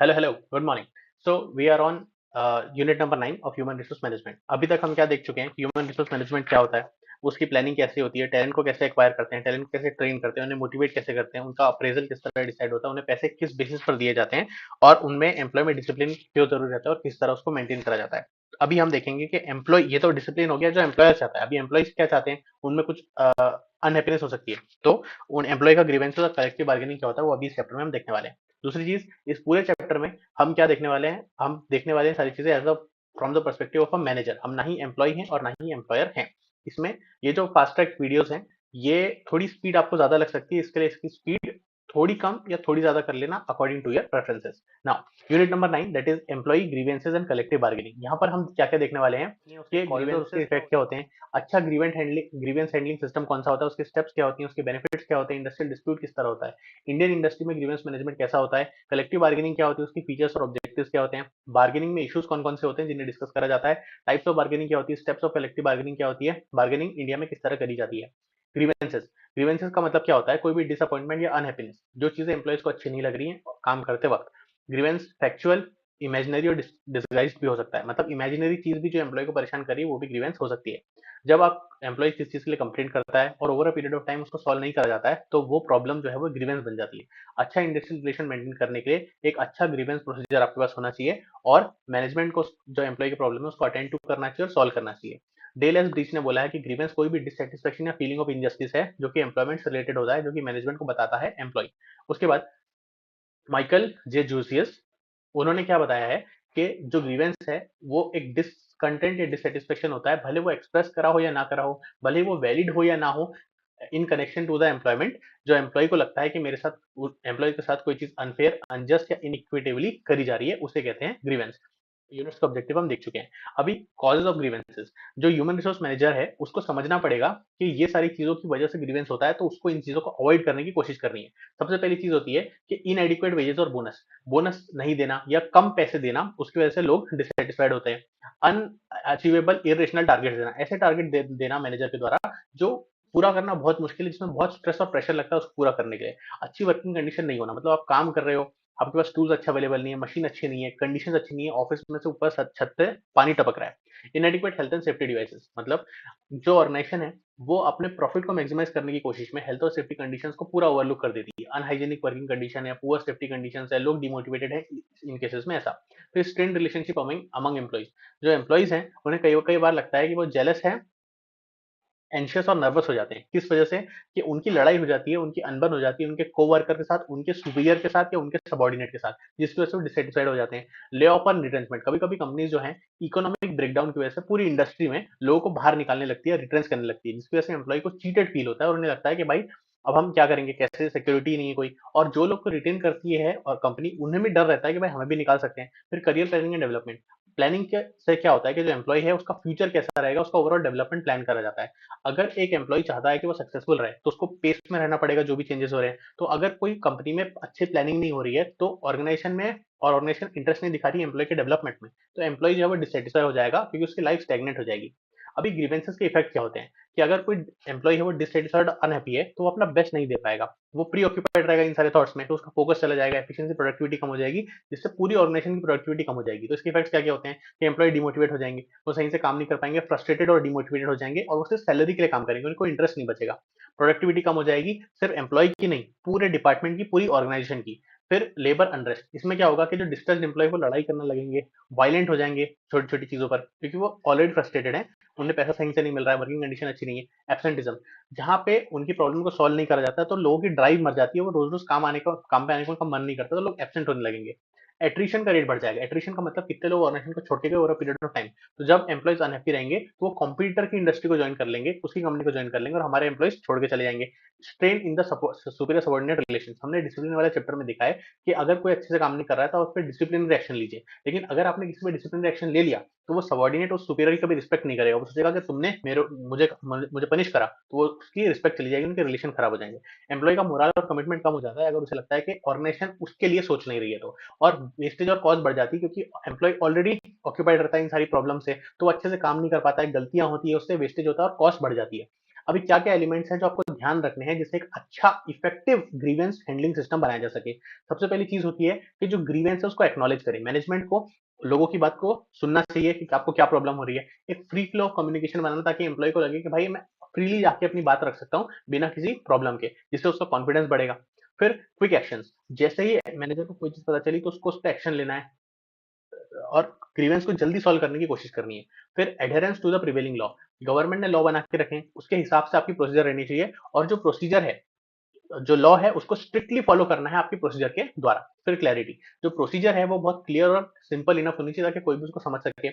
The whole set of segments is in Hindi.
Hello good morning. So we are on unit number 9 of human resource management. अभी तक हम क्या देख चुके हैं, ह्यूमन रिसोर्स मैनेजमेंट क्या होता है, उसकी प्लानिंग कैसे होती है, टैलेंट को कैसे एक्वायर करते हैं, टैलेंट को कैसे ट्रेन करते हैं, उन्हें मोटिवेट कैसे करते हैं, उनका अप्रेजल किस तरह डिसाइड होता है, उन्हें पैसे किस बेसिस पर दिए जाते हैं और उनमें एम्प्लॉय में डिसिप्लिन क्यों जरूरी रहता है और किस तरह उसको मेंटेन करा जाता है। अभी हम देखेंगे कि एम्प्लॉय, ये तो डिसिप्लिन हो गया जो एम्प्लॉयर चाहता है। अभी एम्प्लॉयज क्या चाहते हैं, उनमें कुछ अनहैप्पीनेस हो सकती है, तो उन एम्प्लॉय का ग्रीवेंसेस और कलेक्टिव बार्गेनिंग क्या होता है वो अभी इस चैप्टर में हम देखने वाले हैं। दूसरी चीज, इस पूरे चैप्टर में हम क्या देखने वाले हैं, हम देखने वाले हैं सारी चीजें as a from the perspective of a manager. हम ना ही एम्प्लॉय हैं और ना ही एम्प्लॉयर हैं। इसमें ये जो फास्ट ट्रैक वीडियोस हैं, ये थोड़ी स्पीड आपको ज्यादा लग सकती है, इसके लिए इसकी स्पीड थोड़ी कम या थोड़ी ज्यादा कर लेना according to your preferences. Now unit number 9 that is employee grievances and collective bargaining. यहाँ पर हम क्या क्या देखने वाले हैं कि ग्रीवेंस और उसके इफेक्ट क्या होते हैं, अच्छा ग्रीवेंस हैंडलिंग सिस्टम कौन सा होता है, उसके स्टेप्स क्या होती हैं, उसके बेनिफिट्स क्या होते हैं, इंडस्ट्रियल डिस्प्यूट किस तरह होता है, इंडियन इंडस्ट्री में ग्रीवेंस मैनेजमेंट कैसा होता है, कलेक्टिव बार्गेनिंग क्या होती है, उसकी फीचर्स और ऑब्जेक्टिव्स क्या होते हैं, बार्गेनिंग में इश्यूज कौन कौन से होते हैं जिन्हें डिस्कस करा जाता है, टाइप्स ऑफ बार्गेनिंग क्या होती है, स्टेप्स ऑफ कलेक्टिव बार्गेनिंग क्या होती है, बार्गेनिंग इंडिया में किस तरह करी जाती है। ग्रीवेंसेस, ग्रीवेंसेस का मतलब क्या होता है, कोई भी डिसअपॉइंटमेंट या अनहैप्पीनेस, जो चीजें एम्प्लॉयज को अच्छी नहीं लग रही हैं काम करते वक्त। ग्रीवेंस फैक्चुअल, इमेजिनरी और डिसगाइज भी हो सकता है, मतलब इमेजिनरी चीज भी जो एम्प्लॉय को परेशान कर रही है वो भी ग्रीवेंस हो सकती है। जब आप एम्प्लॉय किस चीज के लिए कंप्लेंट करता है और over a period of time उसको सॉल्व नहीं करा जाता है, तो वो प्रॉब्लम जो है वो ग्रीवेंस बन जाती है। अच्छा इंडस्ट्रियल रिलेशन मेंटेन करने के लिए एक अच्छा ग्रीवेंस प्रोसीजर आपके पास होना चाहिए और मैनेजमेंट को जो एम्प्लॉय की प्रॉब्लम है उसको अटेंड टू करना चाहिए और सॉल्व करना चाहिए। डेल एस ब्रीच ने बोला है कि ग्रीवेंस कोई भी डिससेटिस्फेक्शन या फीलिंग ऑफ इनजस्टिस है जो कि एम्प्लॉयमेंट से रिलेटेड होता है, जो कि मैनेजमेंट को बताता है एम्प्लॉय। उसके बाद माइकल जे जूसियस, उन्होंने क्या बताया है कि जो ग्रीवेंस है वो एक डिसकंटेंट या डिससेटिस्फेक्शन होता है, भले वो एक्सप्रेस करा हो या ना करा हो, भले वो वैलिड हो या ना हो, in connection to the employment. जो एम्प्लॉय को लगता है कि मेरे साथ, एम्प्लॉय के साथ कोई चीज अनफेयर, अनजस्ट या इनइक्विटेबली करी जा रही है, उसे कहते हैं ग्रीवेंस। यूनिट्स का ऑब्जेक्टिव हम देख चुके हैं। अभी कॉजेज ऑफ ग्रीवेंसेस, जो ह्यूमन रिसोर्स मैनेजर है उसको समझना पड़ेगा कि ये सारी चीजों की वजह से ग्रीवेंस होता है, तो उसको इन चीजों को अवॉइड करने की कोशिश करनी है। सबसे पहली चीज होती है कि इनएडिक्वेट वेजेस और बोनस, बोनस नहीं देना या कम पैसे देना, उसकी वजह से लोग डिससेटिस्फाइड होते हैं। अनअचीवेबल इरेशनल टारगेट देना, ऐसे टारगेट देना मैनेजर के द्वारा जो पूरा करना बहुत मुश्किल है, जिसमें बहुत स्ट्रेस और प्रेशर लगता है उसको पूरा करने के लिए। अच्छी वर्किंग कंडीशन नहीं होना, मतलब आप काम कर रहे हो, आपके पास टूल्स अच्छा अवेलेबल नहीं है, मशीन अच्छी नहीं है, कंडीशन अच्छी नहीं है, ऑफिस में से ऊपर छत से पानी टपक रहा है। इनएडिक्वेट हेल्थ एंड सेफ्टी डिवाइसेस, मतलब जो ऑर्गेनाइजेशन है वो अपने प्रॉफिट को मैक्सिमाइज करने की कोशिश में हेल्थ और सेफ्टी कंडीशंस को पूरा ओवरलुक कर देती है। अनहाइजीनिक वर्किंग कंडीशन है, पुअर सेफ्टी कंडीशंस है, लोग डिमोटिवेटेड है इन केसेस में ऐसा। फिर strain relationship among among employees, जो एम्प्लॉइज हैं उन्हें कई कई बार लगता है कि वो जेलस है, एंशियस और नर्वस हो जाते हैं। किस वजह से, कि उनकी लड़ाई हो जाती है, उनकी अनबन हो जाती है उनके कोवर्कर के साथ, उनके सुपीरियर के साथ या उनके सबॉर्डिनेट के साथ, जिसकी वजह से वो डिससेटिस्फाइड हो जाते हैं। ले ऑफ और रिट्रेंचमेंट, कभी कभी कंपनीज जो है इकोनॉमिक ब्रेकडाउन की वजह से पूरी इंडस्ट्री में लोगों को बाहर निकालने लगती है, रिट्रेंच करने लगती है, जिसकी वजह से एम्प्लॉय को चीटेड फील होता है और उन्हें लगता है कि भाई अब हम क्या करेंगे, कैसे, सिक्योरिटी नहीं है कोई। और जो लोग को रिटेन करती है और कंपनी, उन्हें भी डर रहता है कि भाई हमें भी निकाल सकते हैं। फिर career planning and development, planning से क्या होता है कि जो एम्प्लॉय है उसका फ्यूचर कैसा रहेगा, उसका ओवरऑल डेवलपमेंट प्लान करा जाता है। अगर एक एम्प्लॉय चाहता है कि वो सक्सेसफुल रहे तो उसको पेस में रहना पड़ेगा जो भी चेंजेस हो रहे हैं। तो अगर कोई कंपनी में अच्छी प्लानिंग नहीं हो रही है तो ऑर्गेनाइजेशन में, और ऑर्गेनाइजेशन इंटरेस्ट नहीं दिखा रही है एम्प्लॉय के डेवलपमेंट में, तो एम्प्लॉय जो है वो डिससेटिस्फाई हो जाएगा क्योंकि उसकी लाइफ स्टैग्नेंट हो जाएगी। अभी ग्रीवेंसेस के इफेक्ट क्या होते हैं, कि अगर कोई एम्प्लॉय है वो डिससेटिस्फाइड, अनहैप्पी है, तो वो अपना बेस्ट नहीं दे पाएगा, वो प्री ऑक्यूपाइड रहेगा इन सारे थॉट्स में, तो उसका फोकस चला जाएगा, एफिशिएंसी, प्रोडक्टिविटी कम हो जाएगी, जिससे पूरी ऑर्गेनाइजेशन की प्रोडक्टिविटी कम हो जाएगी। तो इसके इफेक्ट्स क्या क्या होते हैं, कि एम्प्लॉय डिमोटिवेट हो जाएंगे, वो सही से काम नहीं कर पाएंगे, फ्रस्ट्रेटेड और डिमोटिवेटेड हो जाएंगे और वो सिर्फ सैलरी के लिए काम करेंगे, उनको इंटरेस्ट नहीं बचेगा। प्रोडक्टिविटी कम हो जाएगी, सिर्फ एम्प्लॉय की नहीं, पूरे डिपार्टमेंट की, पूरी ऑर्गेनाइजेशन की। फिर लेबर अनरेस्ट, इसमें क्या होगा कि जो डिस्ट्रेस्ड एम्प्लॉय वो लड़ाई करने लगेंगे, वायलेंट हो जाएंगे छोटी छोटी चीजों पर, क्योंकि वो ऑलरेडी फ्रस्ट्रेटेड है, उन्हें पैसा सही से नहीं मिल रहा है, वर्किंग कंडीशन अच्छी नहीं है। एब्सेंटिज्म, जहाँ पे उनकी प्रॉब्लम को सॉल्व नहीं करा जाता है तो लोगों की ड्राइव मर जाती है, वो रोज रोज काम पे आने को उनका मन नहीं करता, तो लोग एब्सेंट होने लगेंगे। एट्रिशन का रेट बढ़ जाएगा, एट्रिशन का मतलब कितने लोग ऑर्गेनाइजेशन को छोड़ के गए over a period of time. तो जब एम्प्लॉइज अनहैप्पी रहेंगे तो वो कॉम्पिटिटर की इंडस्ट्री को ज्वाइन कर लेंगे, उसकी कंपनी को ज्वाइन कर लेंगे और हमारे एम्प्लॉइज छोड़ के चले जाएंगे। Strain in the superior subordinate relation, हमने डिसिप्लिन वाले चैप्टर में देखा है कि अगर कोई अच्छे से काम नहीं कर रहा है तो उस पर डिसिप्लिन एक्शन लीजिए, लेकिन अगर आपने किसी पे डिसिप्लिन एक्शन ले लिया तो वो सबॉर्डिनेट उस सुपीरियर की कभी रिस्पेक्ट नहीं करेगा, वो सोचेगा कि तुमने मेरे मुझे मुझे पनिश करा, तो वो उसकी रिस्पेक्ट चली जाएगी, उनके रिलेशन खराब हो जाएंगे। एम्प्लॉय का मोरल और कमिटमेंट कम हो जाता है अगर उसे लगता है कि ऑर्गेनाइजेशन उसके लिए सोच नहीं रही है तो। और वेस्टेज और कॉस्ट बढ़ जाती है क्योंकि एम्प्लॉय ऑलरेडी ऑक्यूपाइड रहता है इन सारी प्रॉब्लम से, तो वो अच्छे से काम नहीं कर पाता है, गलतियां होती है, उससे वेस्टेज होता है और कॉस्ट बढ़ जाती है। अभी क्या-क्या एलिमेंट्स हैं जो आपको ध्यान रखने हैं जिससे एक अच्छा इफेक्टिव ग्रीवेंस हैंडलिंग सिस्टम बनाया जा सके। सबसे पहली चीज़ होती है कि जो ग्रीवेंस है उसको एक्नॉलेज करें। मैनेजमेंट को लोगों की बात को सुनना चाहिए कि आपको क्या प्रॉब्लम हो रही है। एक फ्री फ्लो ऑफ कम्युनिकेशन बनाना ताकि एम्प्लॉयी को लगे कि भाई मैं फ्रीली जाके अपनी बात रख सकता हूँ बिना किसी प्रॉब्लम के, जिससे उसका कॉन्फिडेंस बढ़ेगा। फिर क्विक एक्शंस, जैसे ही मैनेजर को कोई चीज़ पता चली तो उसको उस पे एक्शन लेना है और ग्रीवेंस को जल्दी सॉल्व करने की कोशिश करनी है। फिर adherence to the prevailing law, government ने लॉ बना के रखे हैं, उसके हिसाब से आपकी प्रोसीजर रहनी चाहिए और जो प्रोसीजर है, जो लॉ है उसको स्ट्रिक्टली फॉलो करना है आपकी प्रोसीजर के द्वारा। फिर क्लैरिटी, जो प्रोसीजर है वो बहुत क्लियर और सिंपल इनफ होनी चाहिए ताकि कोई भी उसको समझ सके।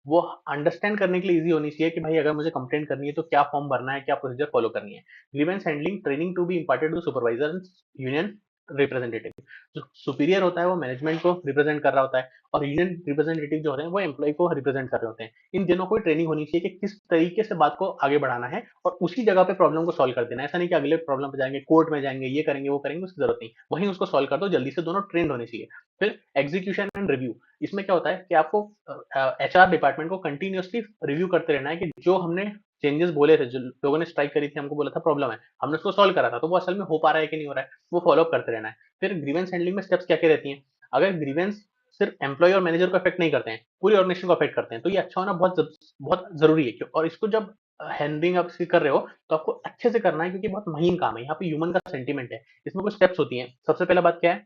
वो अंडरस्टैंड करने के लिए इजी होनी चाहिए कि भाई अगर मुझे कंप्लेंट करनी है तो क्या फॉर्म भरना है, क्या प्रोसीजर फॉलो करनी है। Grievance handling training to be imparted to supervisor, union representative, जो सुपीरियर होता है वो मैनेजमेंट को रिप्रेजेंट कर रहा होता है और यूनियन रिप्रेजेंटेटिव जो होते हैं वो एम्प्लॉय को रिप्रेजेंट कर रहे होते हैं। इन दोनों को ट्रेनिंग होनी चाहिए कि किस तरीके से बात को आगे बढ़ाना है और उसी जगह पे प्रॉब्लम को सॉल्व कर देना है। ऐसा नहीं कि अगले प्रॉब्लम पे जाएंगे, कोर्ट में जाएंगे, ये करेंगे वो करेंगे, उसकी जरूरत नहीं, वहीं उसको सॉल्व कर दो जल्दी से। दोनों ट्रेंड होने चाहिए। फिर एग्जीक्यूशन एंड रिव्यू, इसमें क्या होता है कि आपको एचआर डिपार्टमेंट को कंटिन्यूअसली रिव्यू करते रहना है कि जो हमने चेंजेस बोले थे, जो लोगों ने स्ट्राइक करी थी, हमको बोला था प्रॉब्लम है, हमने उसको सॉल्व करा था, तो वो असल में हो पा रहा है कि नहीं हो रहा है, वो फॉलो अप करते रहना है। फिर ग्रीवेंस हैंडलिंग में स्टेप्स क्या क्या रहती हैं। अगर ग्रीवेंस सिर्फ एम्प्लॉय और मैनेजर को अफेक्ट नहीं करते हैं, पूरी ऑर्गेनाइजेशन को अफेक्ट करते हैं, तो ये अच्छा होना बहुत जरूरी है। और इसको जब हैंडलिंग आप कर रहे हो तो आपको अच्छे से करना है क्योंकि बहुत महीन काम है। यहाँ पे ह्यूमन का सेंटीमेंट है। इसमें कुछ स्टेप्स होती हैं। सबसे पहला बात क्या है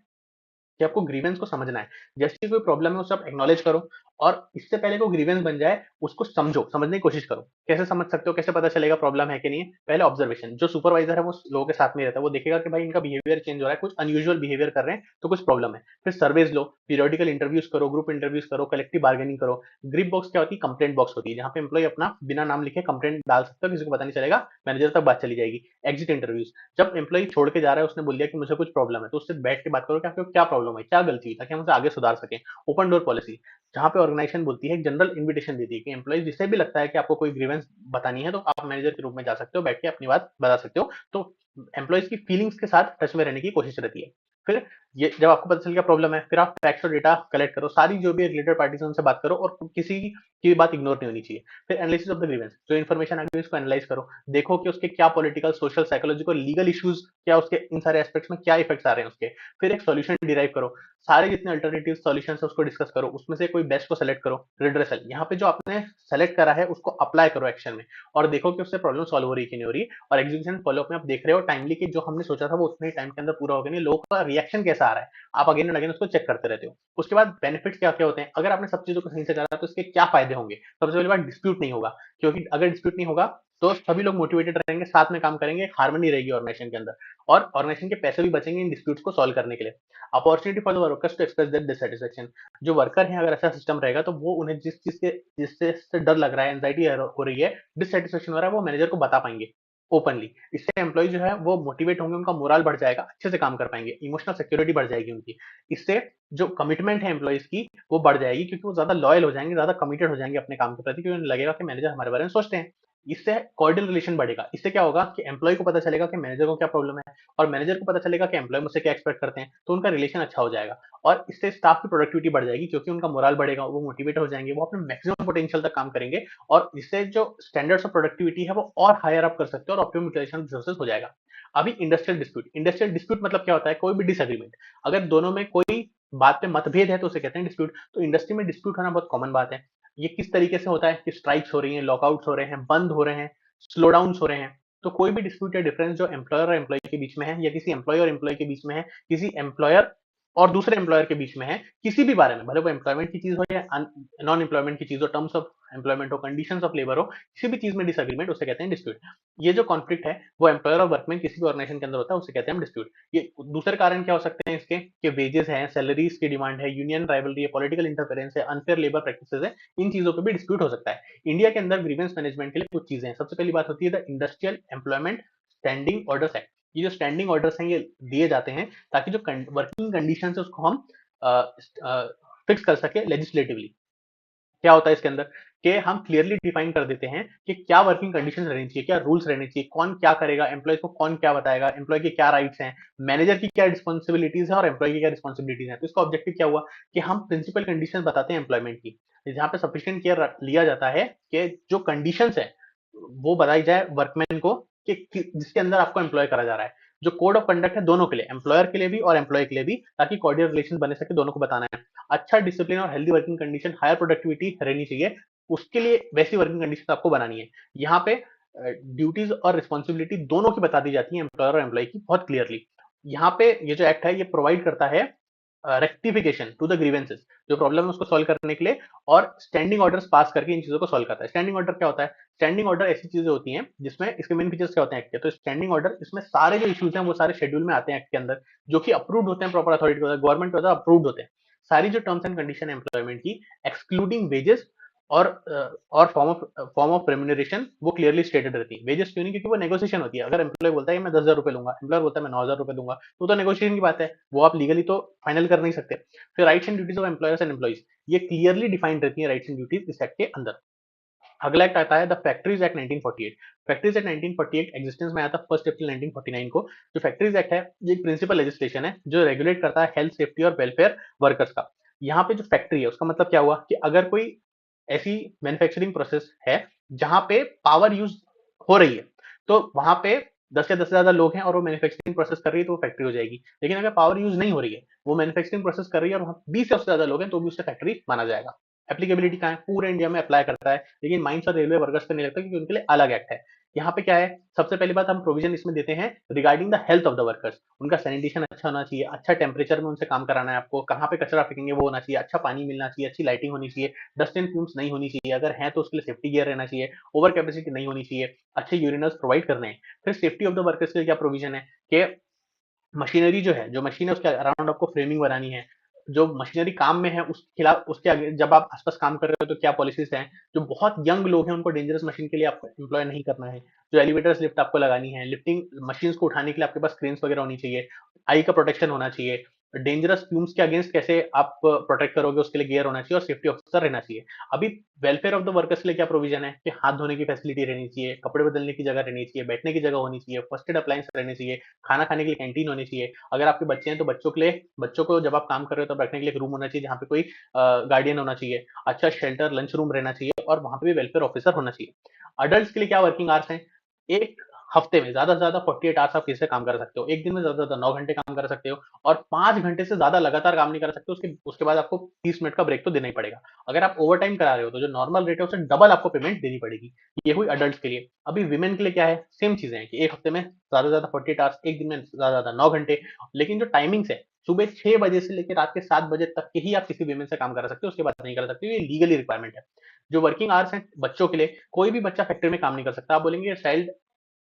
कि आपको ग्रीवेंस को समझना है। जैसे ही कोई प्रॉब्लम है उसे आप एक्नॉलेज करो और इससे पहले को ग्रीवेंस बन जाए उसको समझो, समझने की कोशिश करो। कैसे समझ सकते हो, कैसे पता चलेगा प्रॉब्लम है कि नहीं है? पहले ऑब्जर्वेशन, जो सुपरवाइजर है वो लोगों के साथ में रहता है, वो देखेगा कि भाई इनका बिहेवियर चेंज हो रहा है, कुछ अनयूजुअल बिहेवियर कर रहे हैं, तो कुछ प्रॉब्लम है। फिर सर्वेज लो, पीरियोडिकल इंटरव्यूज करो, ग्रुप इंटरव्यूज करो, कलेक्टिव बार्गेनिंग करो। ग्रिप बॉक्स क्या होती है? कंप्लेंट बॉक्स होती है, जहाँ पे एम्प्लॉय अपना बिना नाम लिखे कंप्लेंट डाल सकता है, किसी को पता नहीं चलेगा, मैनेजर तक बात चली जाएगी। एग्जिट इंटरव्यूज, जब एम्प्लॉय छोड़ के जा रहा है, उसने बोल दिया कि मुझे कुछ प्रॉब्लम है, तो उससे बैठ के बात करो कि आपको क्या प्रॉब्लम है, क्या गलती है, ताकि हम उसे आगे सुधार सकें। ओपन डोर पॉलिसी, जहाँ पे ऑर्गेनाइजेशन बोलती है, जनरल इन्विटेशन देती है कि एम्प्लॉय जिसे भी लगता है कि आपको कोई ग्रीवेंस बतानी है तो आप मैनेजर के रूप में जा सकते हो, बैठ के अपनी बात बता सकते हो। तो एम्प्लॉयज की फीलिंग्स के साथ टच में रहने की कोशिश रहती है। फिर ये जब आपको पता चल गया प्रॉब्लम है, फिर आप फैक्ट्स और डेटा कलेक्ट करो, सारी जो भी रिलेटेड पार्टीज उनसे बात करो और किसी की बात इग्नोर नहीं होनी चाहिए। फिर एनालिसिस ऑफ द ग्रीवेंस, जो इन्फॉर्मेशन आ गई उसको एनालाइज करो, देखो कि उसके क्या political, social, psychological, legal issues क्या, उसके इन सारे एस्पेक्ट्स में क्या इफेक्ट्स आ रहे हैं उसके। फिर एक सॉल्यूशन डिराइव करो, सारे जितने अल्टरनेटिव सॉल्यूशन है उसको डिस्कस करो, उसमें से कोई बेस्ट को सेलेक्ट करो। रिड्रेसल, यहाँ पे जो आपने सेलेक्ट करा है उसको अप्लाई करो एक्शन में और देखो कि उससे प्रॉब्लम सॉल्व हो रही है कि नहीं हो रही है। और एग्जीक्यूशन फॉलोअप में आप देख रहे हो टाइमली कि जो हमने सोचा था वो उतने टाइम के अंदर पूरा हो गया नहीं, लोगों का रिएक्शन कैसा आ रहा है, आप अगेन एंड अगेन उसको चेक करते रहते हो। उसके बाद बेनिफिट्स क्या क्या होते हैं, अगर आपने सब चीजों को सही से करा तो इसके क्या फायदे होंगे। सबसे पहली बात, डिस्प्यूट नहीं होगा, क्योंकि अगर डिस्प्यूट नहीं होगा तो सभी लोग मोटिवेटेड रहेंगे, साथ में काम करेंगे, हार्मनी रहेगी ऑर्गेनाइजेशन के अंदर और ऑर्गेनाइजेशन के पैसे भी बचेंगे इन डिस्प्यूट्स को सॉल्व करने के लिए। Opportunity for the workers to express their dissatisfaction, जो वर्कर हैं अगर ऐसा सिस्टम रहेगा तो वो उन्हें जिस चीज के जिससे डर लग रहा है, एंजाइटी हो रही है, डिससैटिस्फैक्शन हो रहा है, वो मैनेजर को बता पाएंगे ओपनली। इससे एम्प्लॉय जो है वो मोटिवेट होंगे, उनका मोरल बढ़ जाएगा, अच्छे से काम कर पाएंगे, इमोशनल सिक्योरिटी बढ़ जाएगी उनकी। इससे जो कमिटमेंट है एम्प्लॉइज की वो बढ़ जाएगी क्योंकि वो ज्यादा लॉयल हो जाएंगे, ज्यादा कमिटेड हो जाएंगे अपने काम के प्रति, क्योंकि उन्हें लगेगा कि मैनेजर हमारे बारे में सोचते हैं। इससे कॉर्डियल रिलेशन बढ़ेगा। इससे क्या होगा कि एम्प्लॉय को पता चलेगा कि मैनेजर को क्या प्रॉब्लम है और मैनेजर को पता चलेगा कि एम्प्लॉय मुझसे क्या एक्सपेक्ट करते हैं, तो उनका रिलेशन अच्छा हो जाएगा और इससे स्टाफ की प्रोडक्टिविटी बढ़ जाएगी क्योंकि उनका मोरल बढ़ेगा, वो मोटिवेट हो जाएंगे, वो अपने मैक्सिमम पोटेंशियल तक काम करेंगे और इससे जो स्टैंडर्ड्स ऑफ प्रोडक्टिविटी है वो और हायर अप कर सकते हैं और ऑप्टिमाइजेशन रिसोर्सेज हो जाएगा। अभी इंडस्ट्रियल डिस्प्यूट, इंडस्ट्रियल डिस्प्यूट मतलब क्या होता है, कोई भी डिसएग्रीमेंट, अगर दोनों में कोई बात पे मतभेद है तो उसे कहते हैं डिस्प्यूट। तो इंडस्ट्री में डिस्प्यूट होना बहुत कॉमन बात है। ये किस तरीके से होता है कि स्ट्राइक्स हो रही हैं, लॉकआउट्स हो रहे हैं, बंद हो रहे हैं, स्लो डाउन हो रहे हैं। तो कोई भी डिस्प्यूट या डिफरेंस जो एम्प्लॉयर और एम्प्लॉय के बीच में है या किसी एम्प्लॉय और एम्प्लॉय के बीच में है, किसी एम्प्लॉयर और दूसरे एम्प्लॉयर के बीच में है, किसी भी बारे में, भले वो एम्प्लॉयमेंट की चीज हो या नॉन एम्प्लॉयमेंट की चीज हो, टर्म्स ऑफ एम्प्लॉयमेंट हो, कंडीशंस ऑफ लेबर हो, किसी भी चीज में डिसएग्रीमेंट, उसे कहते हैं डिस्प्यूट। ये जो कॉन्फ्लिक्ट है वो एम्प्लॉयर और वर्कमैन किसी भी ऑर्गेनाइजेशन के अंदर होता है, उसे कहते हैं डिस्प्यूट। ये दूसरे कारण क्या हो सकते हैं इसके, कि वेजेस हैं, सैलरीज की डिमांड है, यूनियन राइवलरी है, पॉलिटिकल इंटरफेरेंस है, अनफेयर लेबर प्रैक्टिसेस है, इन चीजों पे भी डिस्प्यूट हो सकता है। इंडिया के अंदर ग्रीवेंस मैनेजमेंट के लिए कुछ चीजें हैं। सबसे पहली बात होती है the industrial employment standing orders act. ये जो स्टैंडिंग ऑर्डर्स हैं ये दिए जाते हैं ताकि जो वर्किंग कंडीशन है उसको हम फिक्स कर सके लेजिस्लेटिवली। क्या होता है इसके अंदर कि हम क्लियरली डिफाइन कर देते हैं कि क्या वर्किंग कंडीशंस रहनी चाहिए, क्या रूल्स रहने चाहिए, कौन क्या करेगा, एम्प्लॉय को कौन क्या बताएगा, एम्प्लॉय के क्या राइट्स हैं, मैनेजर की क्या रिस्पॉन्सिबिलिटीज है और एम्प्लॉय की क्या रिस्पॉन्सिबिलिटीज है। तो इसका ऑब्जेक्टिव क्या हुआ कि हम प्रिंसिपल कंडीशन बताते हैं एम्प्लॉयमेंट की, जहाँ पे सफिशिएंट केयर लिया जाता है कि जो कंडीशंस है वो बताई जाए वर्कमैन को जिसके अंदर आपको एम्प्लॉय करा जा रहा है। जो कोड ऑफ कंडक्ट है दोनों के लिए, एम्प्लॉयर के लिए भी और एम्प्लॉय के लिए भी, ताकि कॉर्डियल रिलेशन बने सके, दोनों को बताना है। अच्छा डिसिप्लिन और healthy working condition, higher productivity रहनी चाहिए, उसके लिए वैसी वर्किंग कंडीशन आपको बनानी है। यहाँ पे ड्यूटीज और रिस्पॉन्सिबिलिटी दोनों की बता दी जाती है, एम्प्लॉयर और एम्प्लॉय की, बहुत क्लियरली। यहाँ पे ये जो एक्ट है ये प्रोवाइड करता है रेक्टिफिकेशन टू द ग्रीवेंसेस, जो प्रॉब्लम है उसको सॉल्व करने के लिए, और स्टैंडिंग ऑर्डर्स पास करके इन चीजों को सॉल्व करता है। स्टैंडिंग ऑर्डर क्या होता है? स्टैंडिंग ऑर्डर ऐसी चीजें होती हैं जिसमें इसके मेन फीचर्स क्या होते हैं एक्ट के, तो स्टैंडिंग ऑर्डर इसमें सारे जो इश्यूज हैं वो सारे शेड्यूल में आते हैं एक्ट के अंदर, जो कि अप्रूव्ड होते हैं प्रॉपर अथॉरिटी के, गवर्नमेंट के अप्रूव्ड होते हैं। सारी जो टर्म्स एंड कंडीशन है एम्प्लॉयमेंट की, एक्सक्लूडिंग वेजेस और फॉर्म ऑफ रेम्यूनरेशन, वो क्लियरली स्टेटेड रहती है। वेजेस क्यों नहीं? क्योंकि वो नेगोशिएशन होती है। अगर एम्प्लॉय बोलता है कि मैं 10,000 रुपए लूंगा, एम्प्लॉयर बोलता है मैं 9,000 रुपए दूंगा, तो नेगोशिएशन की बात है, वो आप लीगली तो फाइनल कर नहीं सकते। फिर rights and duties of employers and employees, ये क्लियरली डिफाइंड रहती है राइट्स एंड ड्यूटीज इस एक्ट के अंदर। अगला एक्ट आता है the factories act 1948। Factories act 1948 existence में आया था 1 अप्रैल 1949 को। जो फैक्ट्रीज एक्ट है ये एक प्रिंसिपल लेजिस्लेशन है जो रेगुलेट करता है हेल्थ, सेफ्टी और वेलफेयर वर्कर्स का। यहाँ पे जो फैक्ट्री है उसका मतलब क्या हुआ कि अगर कोई ऐसी मैन्युफैक्चरिंग प्रोसेस है जहां पे पावर यूज हो रही है, तो वहां पे 10 या 10 से ज्यादा लोग हैं और वो मैन्युफैक्चरिंग प्रोसेस कर रही है, तो वो फैक्ट्री हो जाएगी। लेकिन अगर पावर यूज नहीं हो रही है, वो मैन्युफैक्चरिंग प्रोसेस कर रही है और वहां 20 या उससे ज्यादा लोग हैं, तो भी उसे फैक्ट्री माना जाएगा। एप्लीकेबिलिटी कहाँ है? पूरे इंडिया में अप्लाई करता है, लेकिन माइंस और रेलवे वर्कर्स का नहीं लगता, क्योंकि उनके लिए अलग एक्ट है। यहाँ पे क्या है? सबसे पहली बात, हम प्रोविजन इसमें देते हैं regarding the health of the workers. उनका सैनिटेशन अच्छा होना चाहिए, अच्छा टेम्परेचर में उनसे काम कराना है आपको, कहाँ पे कचरा फेंकेंगे वो होना चाहिए, अच्छा पानी मिलना चाहिए, अच्छी लाइटिंग होनी चाहिए, डस्ट एंड फ्यूम्स नहीं होनी चाहिए, अगर है तो उसके लिए सेफ्टी गियर रहना चाहिए, ओवर कैपेसिटी नहीं होनी चाहिए, अच्छे यूरिनल्स प्रोवाइड करने हैं। फिर सेफ्टी ऑफ द वर्कर्स के लिए क्या प्रोविजन है कि मशीनरी जो है, जो मशीन है उसके अराउंड आपको फ्रेमिंग बनानी है। जो मशीनरी काम में है उस खिलाफ, उसके आगे जब आप आसपास काम कर रहे हो तो क्या पॉलिसीज हैं। जो बहुत यंग लोग हैं उनको डेंजरस मशीन के लिए आपको एम्प्लॉय नहीं करना है। जो एलिवेटर्स लिफ्ट आपको लगानी है, लिफ्टिंग मशीन को उठाने के लिए आपके पास क्रेन्स वगैरह होनी चाहिए, आई का प्रोटेक्शन होना चाहिए, डेंजरस फ्यूम्स के अगेंस्ट कैसे आप प्रोटेक्ट करोगे उसके लिए गियर होना चाहिए, और सेफ्टी ऑफिसर रहना चाहिए। अभी वेलफेयर ऑफ द वर्कर्स के लिए क्या प्रोविजन है कि हाथ धोने की फैसिलिटी रहनी चाहिए, कपड़े बदलने की जगह रहनी चाहिए, बैठने की जगह होनी चाहिए, फर्स्ट एड अप्लायंस रहने चाहिए, खाना खाने के लिए कैंटीन होनी चाहिए। अगर आपके बच्चे हैं तो बच्चों के लिए, बच्चों को जब आप काम कर रहे हो तब रखने के लिए एक रूम होना चाहिए जहाँ पे कोई गार्डियन होना चाहिए, अच्छा शेल्टर लंच रूम रहना चाहिए, और वहां पे भी वेलफेयर ऑफिसर होना चाहिए। अडल्ट के लिए क्या वर्किंग आवर्स हैं? एक हफ्ते में ज्यादा से ज्यादा 48 आवर्स आप किसी से काम कर सकते हो, एक दिन में ज्यादा से ज्यादा 9 घंटे काम कर सकते हो, और 5 घंटे से ज्यादा लगातार काम नहीं कर सकते। उसके उसके बाद आपको 30 मिनट का ब्रेक तो देना ही पड़ेगा। अगर आप ओवर टाइम करा रहे हो तो जो नॉर्मल रेट है उससे डबल आपको पेमेंट देनी पड़ेगी। ये हुई अडल्ट के लिए। अभी विमेन के लिए क्या है? सेम चीजें हैं कि एक हफ्ते में ज्यादा से ज्यादा 48 आवर्स, एक दिन में ज्यादा से ज्यादा 9 घंटे। लेकिन जो टाइमिंग्स है, सुबह 6 बजे से लेकर रात के 7 बजे तक के ही आप किसी विमेन से काम करा सकते हो, उसके बाद नहीं कर सकते, ये लीगली रिक्वायरमेंट है। जो वर्किंग आवर्स हैं बच्चों के लिए, कोई भी बच्चा फैक्ट्री में काम नहीं कर सकता। आप बोलेंगे चाइल्ड,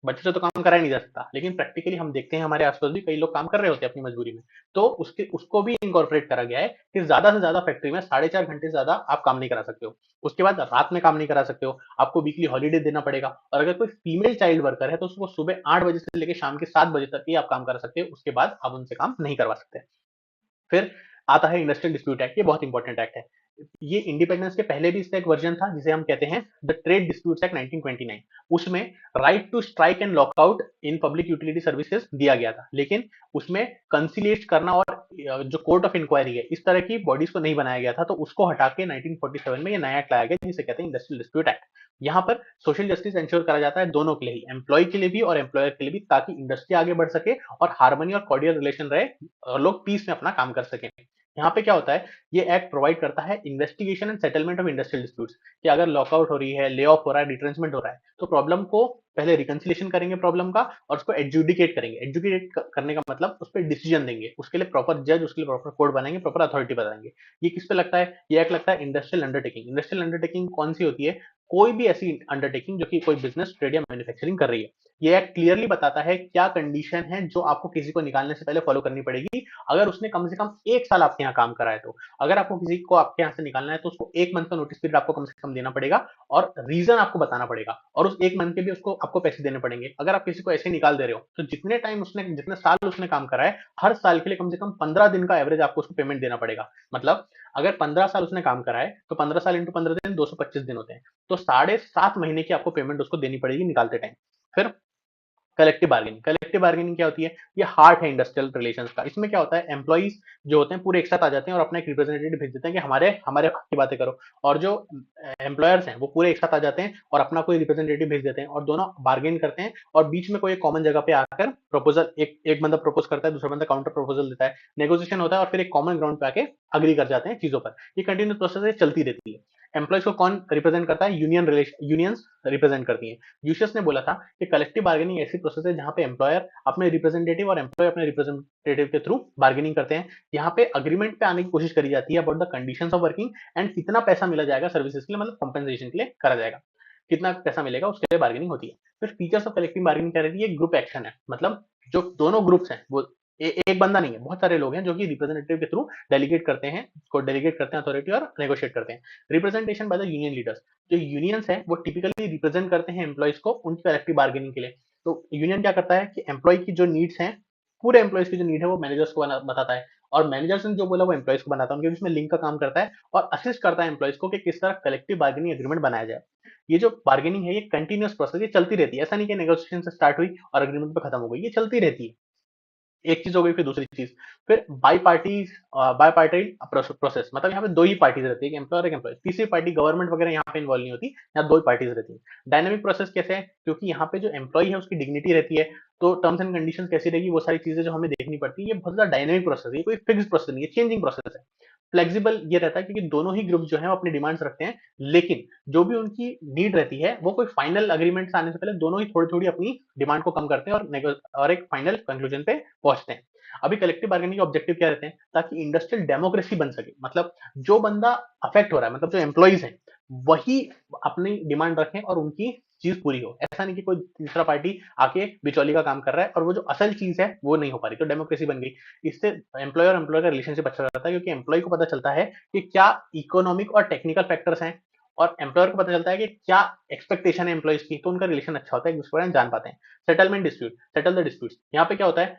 बच्चे से तो काम कराया नहीं जा सकता, लेकिन प्रैक्टिकली हम देखते हैं हमारे आसपास भी कई लोग काम कर रहे होते हैं अपनी मजबूरी में। तो उसके उसको भी इनकॉर्पोरेट करा गया है कि ज्यादा से ज्यादा फैक्ट्री में 4.5 घंटे से ज्यादा आप काम नहीं करा सकते हो। उसके बाद रात में काम नहीं करा सकते हो, आपको वीकली हॉलीडे देना पड़ेगा। और अगर कोई फीमेल चाइल्ड वर्कर है तो उसको सुबह 8 बजे से लेकर शाम के 7 बजे तक ही आप काम करा सकते हो, उसके बाद आप उनसे काम नहीं करवा सकते। फिर आता है इंडस्ट्रियल डिस्प्यूट एक्ट। ये बहुत इंपॉर्टेंट एक्ट है। ये इंडिपेंडेंस के पहले भी इसका एक वर्जन था जिसे हम कहते हैं द ट्रेड डिस्प्यूट्स एक्ट 1929। उसमें right to strike and lockout in public utility services दिया गया था, लेकिन उसमें कंसिलिएट करना और जो कोर्ट ऑफ इंक्वायरी है इस तरह की बॉडीज को नहीं बनाया गया था, तो उसको हटा के 1947 में ये नया एक्ट लाया गया जिसे कहते हैं इंडस्ट्रियल डिस्प्यूट एक्ट। यहाँ पर सोशल जस्टिस इंश्योर करा जाता है दोनों के लिए ही, एम्प्लॉय के लिए भी और एम्प्लॉयर के लिए भी, ताकि इंडस्ट्री आगे बढ़ सके और हार्मनी और कॉर्डियल रिलेशन रहे और लोग पीस में अपना काम कर सकें। यहाँ पे क्या होता है? ये एक्ट प्रोवाइड करता है investigation and settlement of industrial disputes, कि अगर लॉकआउट हो रही है, ले ऑफ हो रहा है, रिट्रेंचमेंट हो रहा है, तो प्रॉब्लम को पहले रिकंसिलेशन करेंगे प्रॉब्लम का, और उसको एडजुडिकेट करेंगे। एडजुडिकेट करने का मतलब उस पर डिसीजन देंगे, उसके लिए प्रॉपर जज, उसके लिए प्रॉपर कोड बनाएंगे, प्रॉपर अथॉरिटी बनाएंगे। ये किस पे लगता है? ये एक्ट लगता है इंडस्ट्रियल अंडरटेकिंग। इंडस्ट्रियल अंडरटेकिंग कौन सी होती है? कोई भी ऐसी अंडरटेकिंग जो कि कोई बिजनेस, ट्रेड या मैन्युफैक्चरिंग कर रही है। ये एक्ट क्लियरली बताता है क्या कंडीशन है जो आपको किसी को निकालने से पहले फॉलो करनी पड़ेगी, अगर उसने कम से कम 1 साल आपके यहाँ काम करा है तो। अगर आपको किसी को आपके यहाँ से निकालना है तो उसको 1 मंथ का नोटिस पीरियड आपको कम से कम देना पड़ेगा, और रीजन आपको बताना पड़ेगा, और उस 1 मंथ के भी उसको आपको पैसे देने पड़ेंगे। अगर आप किसी को ऐसे निकाल दे रहे हो तो जितने टाइम उसने, जितने साल उसने काम करा है, हर साल के लिए कम से कम 15 दिन का एवरेज आपको उसको पेमेंट देना पड़ेगा। मतलब अगर 15 साल उसने काम करा है तो 15 साल इंटू 15 दिन 225 दिन होते हैं, तो 7.5 महीने की आपको पेमेंट उसको देनी पड़ेगी निकालते टाइम। फिर कलेक्टिव बार्गेनिंग। कलेक्टिव बार्गेनिंग क्या होती है? ये हार्ट है इंडस्ट्रियल रिलेशंस का। इसमें क्या होता है, एम्प्लॉइज जो होते हैं पूरे एक साथ आ जाते हैं और अपना एक रिप्रेजेंटेटिव भेज देते हैं कि हमारे हमारे हक की बातें करो, और जो एम्प्लॉयर्स हैं वो पूरे एक साथ आ जाते हैं और अपना कोई रिप्रेजेंटेटिव भेज देते हैं, और दोनों बार्गेन करते हैं, और बीच में कोई एक कॉमन जगह पे आकर प्रपोजल, एक बंदा प्रपोज करता है, दूसरा बंदा काउंटर प्रपोजल देता है, नेगोशिएशन होता है, और फिर एक कॉमन ग्राउंड पे आके अग्री कर जाते हैं चीजों पर। ये कंटिन्यूस प्रोसेस है, चलती रहती है। एम्प्लॉइज को कौन रिप्रेजेंट करता है? यूनियंस रिप्रेजेंट करती है। यूशियस ने बोला था कि कलेक्टिव बार्गेनिंग ऐसी प्रोसेस है जहां पे एम्प्लॉयर अपने रिप्रेजेंटेटिव और एम्प्लॉय अपने रिप्रेजेंटेटिव के थ्रू बार्गेनिंग करते हैं। यहाँ पे अग्रीमेंट पे आने की कोशिश करी जाती है about the conditions of working and कितना पैसा मिला जाएगा सर्विसेज के लिए, मतलब कॉम्पेंसेशन के लिए करा जाएगा, कितना पैसा मिलेगा उसके लिए बार्गेनिंग होती है। फिर फीचर्स ऑफ कलेक्टिव बार्गेनिंग क्या रहती है? ग्रुप एक्शन है, मतलब जो दोनों ग्रुप्स हैं वो एक बंदा नहीं है, बहुत सारे लोग हैं जो कि रिप्रेजेंटेटिव के थ्रू डेलीगेट करते हैं, को डेलीगेट करते हैं अथॉरिटी और नेगोशिएट करते हैं। Representation by the union leaders, जो यूनियंस है वो टिपिकली रिप्रेजेंट करते हैं एम्प्लॉइज को उनकी कलेक्टिव बार्गेनिंग के लिए। तो यूनियन क्या करता है कि एम्प्लॉय की जो नीड्स हैं, पूरे एम्प्लॉइज की जो नीड है वो मैनेजर्स को बताता है, और मैनेजर्स ने जो बोला वो एम्प्लॉइज को बनाता है, उनके बीच में लिंक का काम करता है और असिस्ट करता है एम्प्लॉइज को कि किस तरह कलेक्टिव बार्गेनिंग एग्रीमेंट बनाया जाए। ये जो बार्गेनिंग है ये कंटिन्यूस प्रोसेस, ये चलती रहती है। ऐसा नहीं कि नेगोशिएशन से स्टार्ट हुई और एग्रीमेंट पे खत्म हो गई, ये चलती रहती है। एक चीज हो गई, फिर दूसरी चीज, फिर बाई पार्टी प्रोसेस, मतलब यहाँ पे दो ही पार्टीज रहती है, एक एम्प्लॉयर एक एम्प्लॉय, तीसरी पार्टी गवर्नमेंट वगैरह यहाँ पे इन्वॉल्व नहीं होती, यहाँ दो ही पार्टीज रहती है। डायनामिक प्रोसेस कैसे है? क्योंकि यहाँ पे जो एम्प्लॉय है उसकी डिग्निटी रहती है, तो टर्म्स एंड कंडीशंस कैसी रहेगी, वो सारी चीजें जो हमें देखनी पड़ती है। ये बहुत ज्यादा डायनामिक प्रोसेस है, ये कोई फिक्स प्रोसेस नहीं है, चेंजिंग प्रोसेस है। फ्लेक्सिबल ये रहता है क्योंकि दोनों ही ग्रुप जो है वो अपनी डिमांड्स रखते हैं, लेकिन जो भी उनकी नीड रहती है वो कोई फाइनल अग्रीमेंट आने से पहले दोनों ही थोड़ी थोड़ी अपनी डिमांड को कम करते हैं और एक फाइनल कंक्लूजन पे पहुंचते हैं। अभी कलेक्टिव बार्गेनिंग के ऑब्जेक्टिव क्या रहते हैं? ताकि इंडस्ट्रियल डेमोक्रेसी बन सके, मतलब जो बंदा अफेक्ट हो रहा है, मतलब जो एम्प्लॉइज हैं, वही अपनी डिमांड रखें और उनकी चीज पूरी हो। ऐसा नहीं कि कोई तीसरा पार्टी आके बिचौली का काम कर रहा है और वो जो असल चीज है वो नहीं हो पा रही, तो डेमोक्रेसी बन गई। इससे एम्प्लॉयर और एम्प्लॉयर का रिलेशनशिप अच्छा रहता है, क्योंकि एम्प्लॉय को पता चलता है कि क्या इकोनॉमिक और टेक्निकल फैक्टर्स हैं, और एम्प्लॉयर को पता चलता है कि क्या एक्सपेक्टेशन है एम्प्लॉइज की, तो उनका रिलेशन अच्छा होता है, एक दूसरे को जान पाते हैं। Settlement dispute, settle the disputes, यहाँ पे क्या होता है,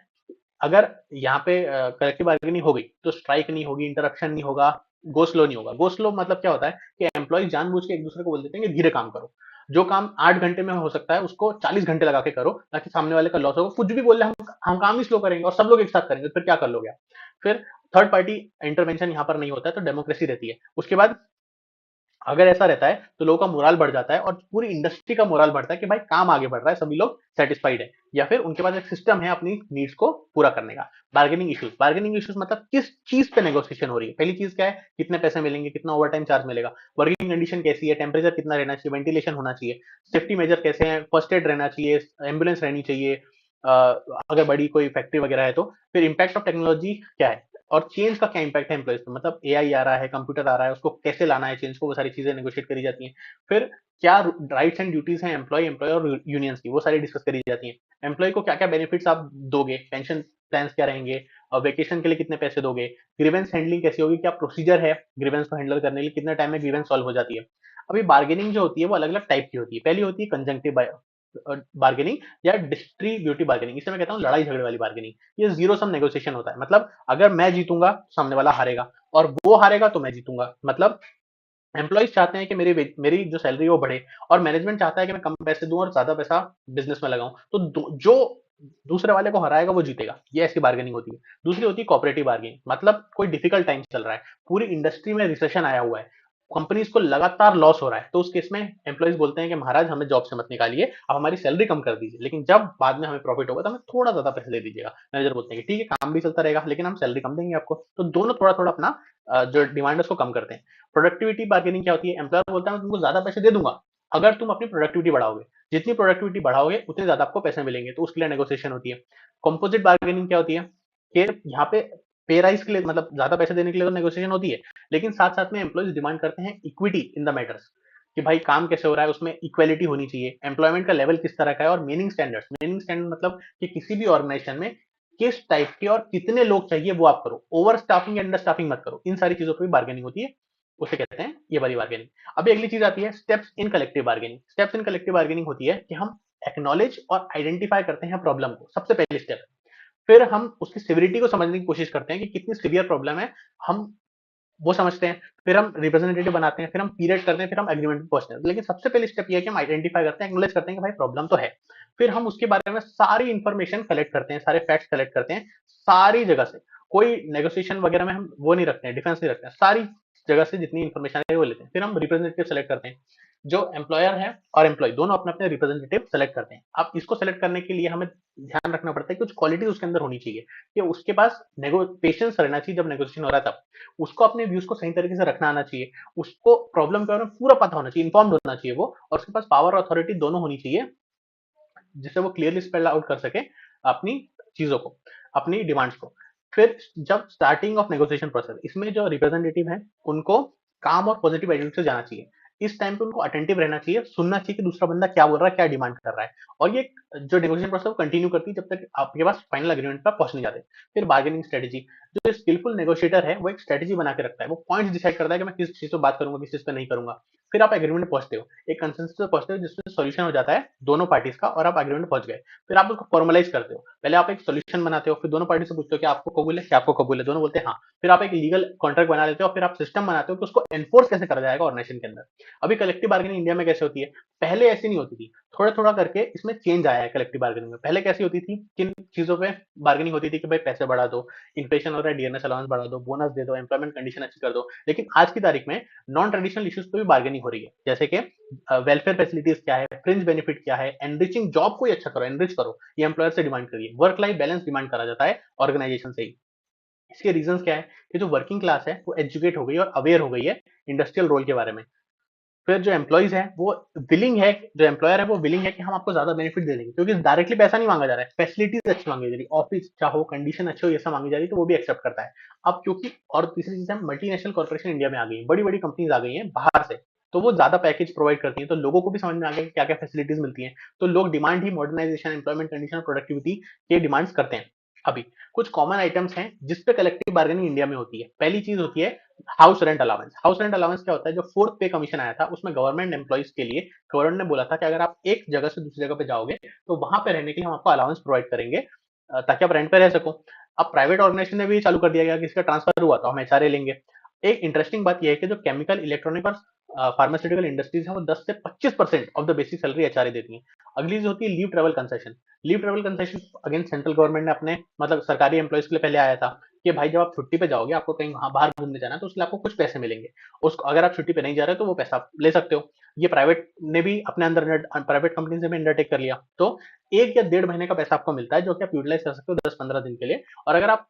अगर यहाँ पे कलेक्टिव बार्गेनिंग हो गई तो स्ट्राइक नहीं होगी, इंटरप्शन नहीं होगा, गो स्लो नहीं होगा। गो स्लो मतलब क्या होता है कि एम्प्लॉय जानबूझ के एक दूसरे को बोल देते हैं कि धीरे काम करो, जो काम 8 घंटे में हो सकता है उसको 40 घंटे लगा के करो, ताकि सामने वाले का लॉस हो। कुछ भी बोल रहे हैं, हम काम ही स्लो करेंगे और सब लोग एक साथ करेंगे, फिर क्या कर लोगे आप? फिर थर्ड पार्टी इंटरवेंशन यहाँ पर नहीं होता है, तो डेमोक्रेसी रहती है। उसके बाद अगर ऐसा रहता है तो लोगों का मोराल बढ़ जाता है और पूरी इंडस्ट्री का मोराल बढ़ता है कि भाई काम आगे बढ़ रहा है, सभी लोग सेटिस्फाइड है, या फिर उनके पास एक सिस्टम है अपनी नीड्स को पूरा करने का। बार्गेनिंग इश्यूज मतलब किस चीज पे नेगोशिएशन हो रही है। पहली चीज क्या है, कितने पैसे मिलेंगे, कितना ओवर टाइम चार्ज मिलेगा, वर्किंग कंडीशन कैसी है, टेम्परेचर कितना रहना चाहिए, वेंटिलेशन होना चाहिए, सेफ्टी मेजर कैसे हैं, फर्स्ट एड रहना चाहिए, एम्बुलेंस रहनी चाहिए, अगर बड़ी कोई फैक्ट्री वगैरह है तो। फिर इम्पैक्ट ऑफ टेक्नोलॉजी क्या है, और चेंज का क्या इम्पैक्ट है एम्प्लॉइज पे, मतलब एआई आ रहा है, कंप्यूटर आ रहा है, उसको कैसे लाना है चेंज को, वो सारी चीजें नेगोशिएट करी जाती हैं। फिर क्या राइट्स एंड ड्यूटीज हैं एम्प्लॉय और यूनियंस की, वो सारी डिस्कस करी जाती हैं। एम्प्लॉय को क्या क्या बेनिफिट्स आप दोगे, पेंशन प्लान क्या रहेंगे, और वेकेशन के लिए कितने पैसे दोगे, ग्रीवेंस हैंडलिंग कैसी होगी, क्या प्रोसीजर है ग्रीवेंस को हैंडल करने के लिए, कितने टाइम में ग्रीवेंस सॉल्व हो जाती है। अभी बार्गेनिंग जो होती है वो अलग अलग टाइप की होती है। पहली होती है कंजंक्टिव बार्गेनिंग या डिस्ट्रीब्यूटिव बार्गेनिंग, इसे मैं कहता हूँ लड़ाई झगड़े वाली बार्गेनिंग। ये जीरो सम नेगोशिएशन होता है, मतलब अगर मैं जीतूंगा सामने वाला हारेगा, और वो हारेगा तो मैं जीतूंगा। मतलब एम्प्लॉइज चाहते हैं कि मेरी जो सैलरी है वो बढ़े, और मैनेजमेंट चाहता है कि मैं कम पैसे दूं और ज्यादा पैसा बिजनेस में लगाऊं, तो जो दूसरे वाले को हराएगा वो जीतेगा। ये ऐसी बार्गेनिंग होती है। दूसरी होती है कोऑपरेटिव बार्गेनिंग, मतलब कोई डिफिकल्ट टाइम चल रहा है, पूरी इंडस्ट्री में रिसेशन आया हुआ है, कंपनीज को लगातार लॉस हो रहा है, तो उस केस में एम्प्लॉइज बोलते हैं कि महाराज हमें जॉब से मत निकालिए, आप हमारी सैलरी कम कर दीजिए, लेकिन जब बाद में हमें प्रॉफिट होगा तो हमें थोड़ा ज्यादा पैसे दे दीजिएगा। मैनेजर बोलते हैं कि ठीक है, काम भी चलता रहेगा लेकिन हम सैलरी कम देंगे आपको। तो दोनों थोड़ा थोड़ा अपना जो डिमांड है उसको कम करते हैं। प्रोडक्टिविटी बार्गेनिंग क्या होती है, एम्प्लॉयर बोलता है मैं तुमको ज्यादा पैसे दे दूंगा अगर तुम अपनी प्रोडक्टिविटी बढ़ाओगे, जितनी प्रोडक्टिविटी बढ़ाओगे उतने ज्यादा आपको पैसे मिलेंगे, तो उसके लिए नेगोशिएशन होती है। कंपोजिट बार्गेनिंग क्या होती है कि यहाँ पे पे राइज के लिए, मतलब ज्यादा पैसे देने के लिए तो नेगोशिएशन होती है, लेकिन साथ साथ में एम्प्लॉइज डिमांड करते हैं इक्विटी इन द मैटर्स, कि भाई काम कैसे हो रहा है उसमें इक्वेलिटी होनी चाहिए, एम्प्लॉयमेंट का लेवल किस तरह का है, और मीनिंग स्टैंडर्ड मतलब कि किसी भी ऑर्गेनाइजेशन में किस टाइप के और कितने लोग चाहिए वो आप करो, ओवर स्टाफिंग या अंडर स्टाफिंग मत करो। इन सारी चीजों पर भी बार्गेनिंग होती है, उसे कहते हैं ये वाली बार्गेनिंग। अभी अगली चीज आती है steps in collective bargaining. Steps in collective bargaining होती है कि हम एक्नॉलेज और आइडेंटिफाई करते हैं प्रॉब्लम को, सबसे पहले स्टेप। फिर हम उसकी सिविरिटी को समझने की कोशिश करते हैं कि कितनी सीवियर प्रॉब्लम है, हम वो समझते हैं, फिर हम रिप्रेजेंटेटिव बनाते हैं, फिर हम पीरियड करते हैं, फिर हम एग्रीमेंट पे पहुंचते हैं। लेकिन सबसे पहले स्टेप ये है कि हम आइडेंटिफाई करते हैं, एक्नॉलेज करते हैं कि भाई प्रॉब्लम तो है। फिर हम उसके बारे में सारी इंफॉर्मेशन कलेक्ट करते हैं, सारे फैक्ट्स कलेक्ट करते हैं, सारी जगह से। कोई नेगोशिएशन वगैरह में हम वो नहीं रखते हैं, डिफेंस नहीं रखते हैं, सारी जगह से जितनी इन्फॉर्मेशन है वो लेते हैं। फिर हम रिप्रेजेंटेटिव सेलेक्ट करते हैं, जो एम्प्लॉयर है और एम्प्लॉय दोनों अपने अपने रिप्रेजेंटेटिव सेलेक्ट करते हैं। अब इसको सेलेक्ट करने के लिए हमें ध्यान रखना पड़ता है कि कुछ क्वालिटी उसके अंदर होनी चाहिए, कि उसके पास पेशेंस रहना चाहिए जब नेगोशिएशन हो रहा है तब। उसको अपने व्यूज को सही तरीके से रखना आना चाहिए, उसको प्रॉब्लम के बारे में पूरा पता होना चाहिए, इन्फॉर्म्ड होना चाहिए वो, और उसके पास पावर और अथॉरिटी दोनों होनी चाहिए, जिससे वो क्लियरली स्पेल आउट कर सके अपनी चीजों को, अपनी डिमांड्स को। फिर जब स्टार्टिंग ऑफ नेगोशिएशन प्रोसेस, इसमें जो रिप्रेजेंटेटिव है उनको काम और पॉजिटिव एटीट्यूड से जाना चाहिए। इस टाइम पे उनको अटेंटिव रहना चाहिए, सुनना चाहिए कि दूसरा बंदा क्या बोल रहा है, क्या डिमांड कर रहा है। और ये जो नेगोशिएशन प्रोसेस कंटिन्यू करती है जब तक आपके पास फाइनल एग्रीमेंट पर पहुंच नहीं जाते। फिर बार्गेनिंग स्ट्रेटेजी, जो स्किलफुल नेगोशिएटर है वो एक स्ट्रेटेजी बना के रखता है, वो पॉइंट्स डिसाइड करता है कि मैं किस चीज पे बात करूंगा, किस चीज पे नहीं करूंगा। फिर आप एग्रीमेंट में पहुंचते हो, एक कंसेंसस पे पहुंचते हो जिसमें सॉल्यूशन हो जाता है दोनों पार्टीज का, और आप एग्रीमेंट में पहुंच गए। फिर आप उसको फॉर्मलाइज करते हो, पहले आप एक सॉल्यूशन बनाते हो, फिर दोनों पार्टी से पूछते हो कि आपको कबूल है, क्या आपको कबूल है, दोनों बोलते हैं हाँ। फिर आप एक लीगल कॉन्ट्रैक्ट बना लेते हो, फिर आप सिस्टम बनाते हो कि उसको एनफोर्स कैसे करा जाएगा ऑर्गेनाइजेशन के अंदर। अभी कलेक्टिव बार्गेनिंग इंडिया में कैसे होती है, पहले ऐसी नहीं होती थी, थोड़ा थोड़ा करके इसमें चेंज आया है कलेक्टिव बार्गेनिंग में। पहले कैसी होती थी, किन चीजों पे बार्गेनिंग होती थी कि भाई पैसे बढ़ा दो, इन्फ्लेशन हो रहा है डीएनएस अलाउंस बढ़ा दो, बोनस दे दो, एम्प्लॉयमेंट कंडीशन अच्छी कर दो। लेकिन आज की तारीख में नॉन ट्रेडिशनल इश्यूज पे भी बार्गेनिंग हो रही है, जैसे कि वेलफेयर फैसिलिटीज क्या है, फ्रिंज बेनिफिट क्या है, एनरिचिंग जॉब को अच्छा करो, एनरिच करो, ये एम्प्लॉयर से डिमांड करिए। वर्क लाइफ बैलेंस डिमांड करा जाता है ऑर्गेनाइजेशन से ही। इसके रीजंस क्या है कि जो वर्किंग क्लास है वो एजुकेट हो गई और अवेयर हो गई है इंडस्ट्रियल रोल के बारे में। फिर जो एम्प्लॉइज है वो विलिंग है, जो एम्प्लॉयर है वो विलिंग है कि हम आपको ज्यादा बेनिफिट दे देंगे, क्योंकि डायरेक्टली पैसा नहीं मांगा जा रहा है, फैसिलिटीज अच्छी मांगी जा रही है, ऑफिस चाहो, कंडीशन अच्छी हो, ये सब मांगी जा रही है, तो वो भी एक्सेप्ट करता है। अब क्योंकि और तीसरी चीज है, मल्टीनेशनल कॉर्पोरेशन इंडिया में आ गई है, बड़ी बड़ी कंपनीज आ गई हैं बाहर से, तो वो ज्यादा पैकेज प्रोवाइड करती हैं, तो लोगों को भी समझ में आ गया कि क्या क्या फैसिलिटीज मिलती हैं। तो लोग डिमांड ही मॉडर्नाइजेशन, एम्प्लॉयमेंट कंडीशन, प्रोडक्टिविटी के डिमांड्स करते हैं। अभी कुछ कॉमन आइटम्स हैं जिस पे कलेक्टिव बार्गेनिंग इंडिया में होती है। पहली चीज होती है house rent allowance. House rent allowance क्या होता है, जो फोर्थ पे कमीशन आया था उसमें गवर्नमेंट एम्प्लॉइज के लिए गवर्नमेंट ने बोला था कि अगर आप एक जगह से दूसरी जगह पे जाओगे तो वहां पे रहने के लिए हम आपको अलाउंस प्रोवाइड करेंगे, ताकि आप रेंट पे रह सको। अब प्राइवेट ऑर्गेनाइजेशन ने भी चालू कर दिया गया कि इसका ट्रांसफर हुआ तो हम एचआरए लेंगे। एक इंटरेस्टिंग बात यह है कि जो केमिकल, इलेक्ट्रॉनिक और फार्मास्यूटिकल इंडस्ट्रीज है वो 10 से 25% of the basic salary HRA देती है। अगली जो होती है leave travel concession. Leave travel concession again central government ने अपने मतलब सरकारी एम्प्लॉइज के लिए पहले आया था कि भाई जब आप छुट्टी पे जाओगे, आपको कहीं बाहर घूमने जाना है, तो उसके लिए आपको कुछ पैसे मिलेंगे। उसको अगर आप छुट्टी पे नहीं जा रहे हो तो वो पैसा आप ले सकते हो। ये प्राइवेट ने भी अपने अंदर, प्राइवेट कंपनी से भी अंडरटेक कर लिया, तो 1 या 1.5 महीने का पैसा आपको मिलता है जो कि आप यूटिलाइज कर सकते हो 10-15 दिन के लिए। और अगर आप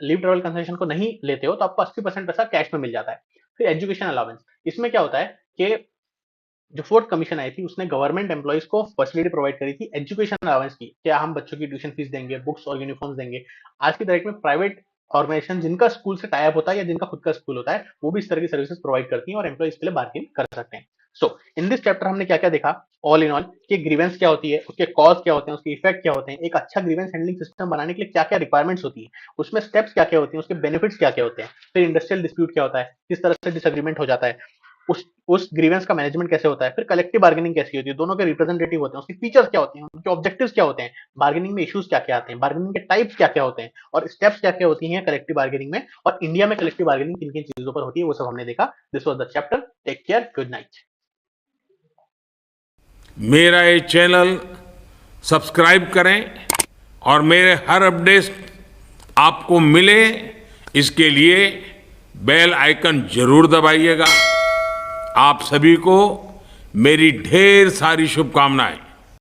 लीव ट्रेवल कंसेशन को नहीं लेते हो तो आपको 80% पैसा कैश में मिल जाता है। फिर एजुकेशन अलाउंस, इसमें क्या होता है कि जो फोर्थ कमीशन आई थी उसने गवर्नमेंट एम्प्लॉइज को फैसिलिटी प्रोवाइड करी थी एजुकेशन अलाउंस की, क्या हम बच्चों की ट्यूशन फीस देंगे, बुक्स और यूनिफॉर्म्स देंगे। आज की तारीख में प्राइवेट ऑर्गेनाइजेशन जिनका स्कूल से टाई अप होता है या जिनका खुद का स्कूल होता है, वो भी इस तरह की सर्विसेज प्रोवाइड करती हैं और एम्प्लॉइज के लिए बार्गेन कर सकते हैं। सो इन दिस चैप्टर हमने क्या क्या देखा, ऑल इन ऑल, कि ग्रीवेंस क्या होती है, उसके कॉज क्या होते हैं, उसके इफेक्ट क्या होते हैं, एक अच्छा ग्रीवेंस हैंडलिंग सिस्टम बनाने के लिए क्या क्या रिक्वायरमेंट्स होती है, उसमें स्टेप्स क्या क्या होती हैं, उसके बेनिफिट्स क्या क्या होते हैं, फिर इंडस्ट्रियल डिस्प्यूट क्या होता है, किस तरह से डिसएग्रीमेंट हो जाता है, उस ग्रीवेंस का मैनेजमेंट कैसे होता है, फिर कलेक्टिव बार्गेनिंग कैसी होती है, दोनों के रिप्रेजेंटेटिव होते हैं, उसके फीचर्स क्या होते हैं, उनके ऑब्जेक्टिव्स क्या होते हैं, बार्गेनिंग में इश्यूज क्या क्या आते हैं, बार्गेनिंग के टाइप्स क्या क्या होते हैं, और स्टेप्स क्या क्या होती हैं कलेक्टिव बार्गेनिंग में, और इंडिया में कलेक्टिव बार्गेनिंग किन किन चीजों पर होती है, वो सब हमने देखा। This was the chapter. Take care, good night. मेरा ये चैनल सब्सक्राइब करें और मेरे हर अपडेट आपको मिले, इसके लिए बेल आइकन जरूर दबाइएगा। आप सभी को मेरी ढेर सारी शुभकामनाएं।